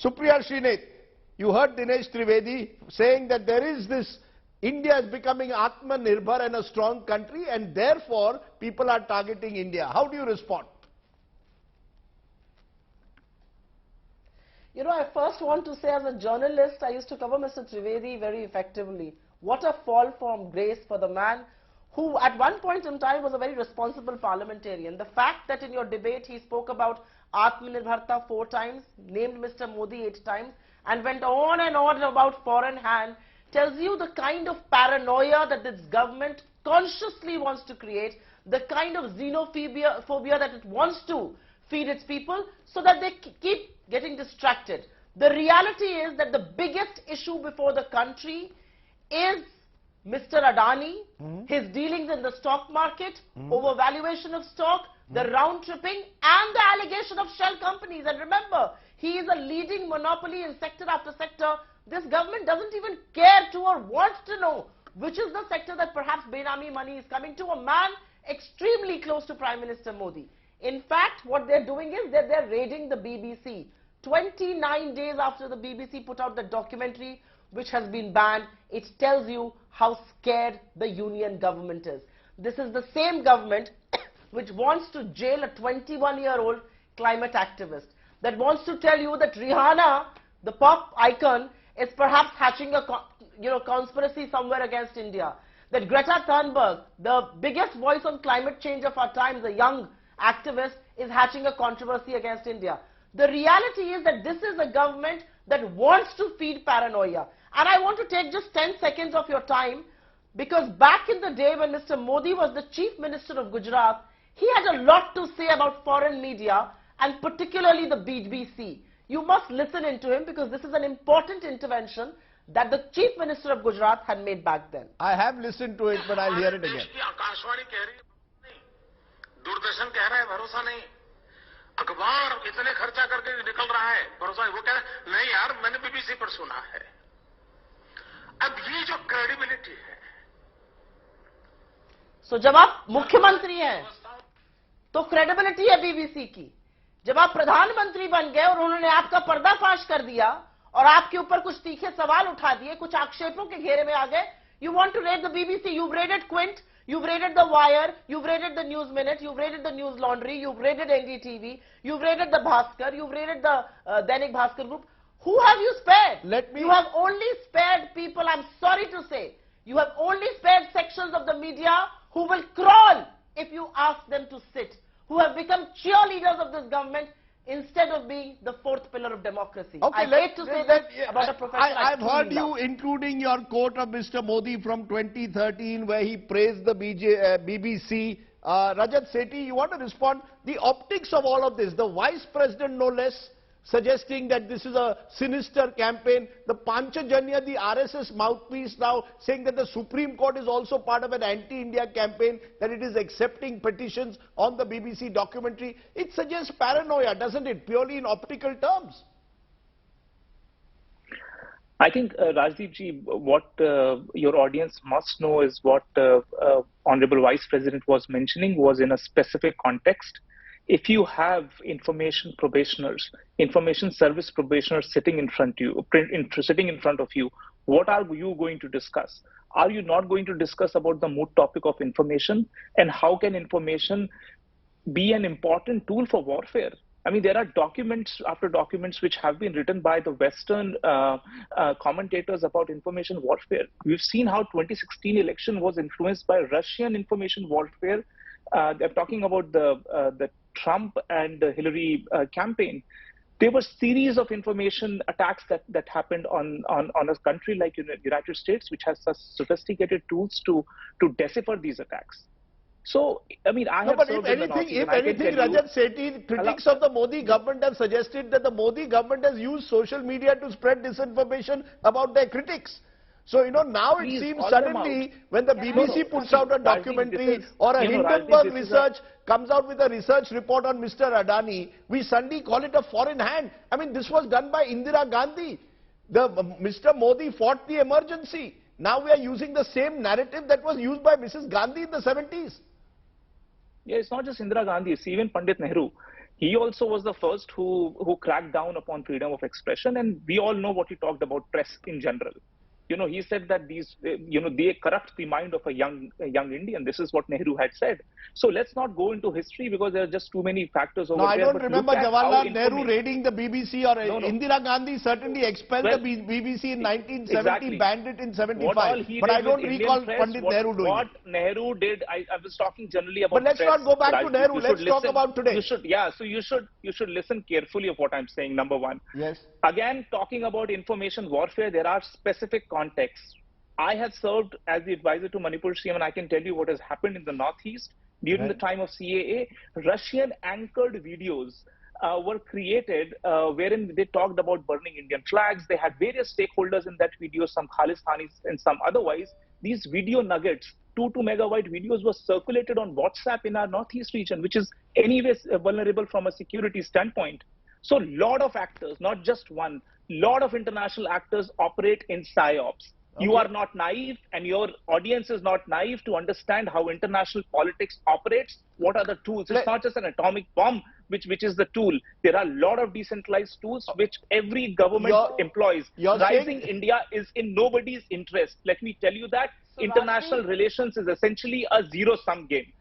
Supriya, Shrinate, you heard Dinesh Trivedi saying that there is this, India is becoming Atmanirbhar and a strong country, and therefore people are targeting India. How do you respond? You know, I first want to say, as a journalist, I used to cover Mr. Trivedi very effectively. What a fall from grace for the man who at one point in time was a very responsible parliamentarian. The fact that in your debate he spoke about Atmanirbharta 4 times, named Mr. Modi 8 times, and went on and on about foreign hand, tells you the kind of paranoia that this government consciously wants to create, the kind of xenophobia that it wants to feed its people so that they keep getting distracted. The reality is that the biggest issue before the country is Mr. Adani, his dealings in the stock market, overvaluation of stock, the round-tripping and the allegation of shell companies. And remember, he is a leading monopoly in sector after sector. This government doesn't even care to or wants to know which is the sector that perhaps Benami money is coming to, a man extremely close to Prime Minister Modi. In fact, what they're doing is that they're raiding the BBC. 29 days after the BBC put out the documentary which has been banned, it tells you how scared the union government is. This is the same government which wants to jail a 21-year-old climate activist, that wants to tell you that Rihanna, the pop icon, is perhaps hatching a conspiracy somewhere against India. That Greta Thunberg, the biggest voice on climate change of our times, a young activist, is hatching a controversy against India. The reality is that this is a government that wants to feed paranoia. And I want to take just 10 seconds of your time, because back in the day when Mr. Modi was the Chief Minister of Gujarat, he had a lot to say about foreign media and particularly the BBC. You must listen into him because this is an important intervention that the Chief Minister of Gujarat had made back then. I have listened to it, but I'll hear it again. Doordarshan कह रहा है भरोसा नहीं, अखबार इतने खर्चा करके निकल रहा है भरोसा, वो कह रहा है नहीं यार मैंने बीबीसी पर सुना है. अब ये जो क्रेडिबिलिटी है, सो जब आप मुख्यमंत्री हैं तो क्रेडिबिलिटी है बीबीसी की. जब आप प्रधानमंत्री बन गए और उन्होंने आपका पर्दाफाश कर दिया और आपके ऊपर कुछ तीखे सवाल उठा दिए, कुछ आक्षेपों के घेरे में आ गए, you want to raid the BBC. you've raided Quint, you've raided the Wire, you've raided the News Minute, you've raided the News Laundry, you've raided NDTV, you've raided the Bhaskar, you've raided the Dainik Bhaskar group. Who have you spared? You have only spared people, I'm sorry to say, you have only spared sections of the media who will crawl if you ask them to sit, who have become cheerleaders of this government instead of being the fourth pillar of democracy. Okay, I hate to say that about a profession I've heard you, including your quote of Mr. Modi from 2013, where he praised the BBC. Rajat Sethi, you want to respond? The optics of all of this, the Vice President no less, suggesting that this is a sinister campaign, the Panchajanya, the RSS mouthpiece now saying that the Supreme Court is also part of an anti-India campaign, that it is accepting petitions on the BBC documentary. It suggests paranoia, doesn't it, purely in optical terms? I think, Rajdeep ji, what your audience must know is what Honorable Vice President was mentioning was in a specific context. If you have information probationers, information service probationers sitting in front of you, what are you going to discuss? Are you not going to discuss about the moot topic of information, and how can information be an important tool for warfare? I mean, there are documents after documents which have been written by the Western commentators about information warfare. We've seen how 2016 election was influenced by Russian information warfare. They're talking about the Trump and Hillary campaign. There were series of information attacks that happened on a country like United States, which has such sophisticated tools to decipher these attacks. So, I mean, if anything, Rajat Sethi, critics of the Modi government have suggested that the Modi government has used social media to spread disinformation about their critics. So, now it seems suddenly when the BBC puts out a documentary or a Hindenburg research comes out with a research report on Mr. Adani, we suddenly call it a foreign hand. I mean, this was done by Indira Gandhi. Mr. Modi fought the emergency. Now we are using the same narrative that was used by Mrs. Gandhi in the 70s. Yeah, it's not just Indira Gandhi, it's even Pandit Nehru. He also was the first who cracked down upon freedom of expression, and we all know what he talked about press in general. He said that these, they corrupt the mind of a young Indian. This is what Nehru had said. So let's not go into history because there are just too many factors over no, there. I don't remember Jawaharlal Nehru raiding the BBC or No. Indira Gandhi certainly expelled the BBC in 1970, exactly. Banned it in 75. But I I don't recall Pandit Nehru doing what it. Nehru did, I was talking generally about But let's press, not go back to Nehru. Let's talk about today. So you should listen carefully of what I'm saying, number one. Yes. Again, talking about information warfare, there are specific contexts. I have served as the advisor to Manipur CM, and I can tell you what has happened in the Northeast during the time of CAA. Russian-anchored videos were created wherein they talked about burning Indian flags. They had various stakeholders in that video, some Khalistanis and some otherwise. These video nuggets, 2 megabyte videos, were circulated on WhatsApp in our Northeast region, which is anyways vulnerable from a security standpoint. So a lot of actors, not just one, lot of international actors operate in PSYOPs. Okay. You are not naive, and your audience is not naive to understand how international politics operates. What are the tools? It's not just an atomic bomb, which is the tool. There are a lot of decentralized tools which every government employs. Rising India is in nobody's interest. Let me tell you that. So international relations is essentially a zero-sum game.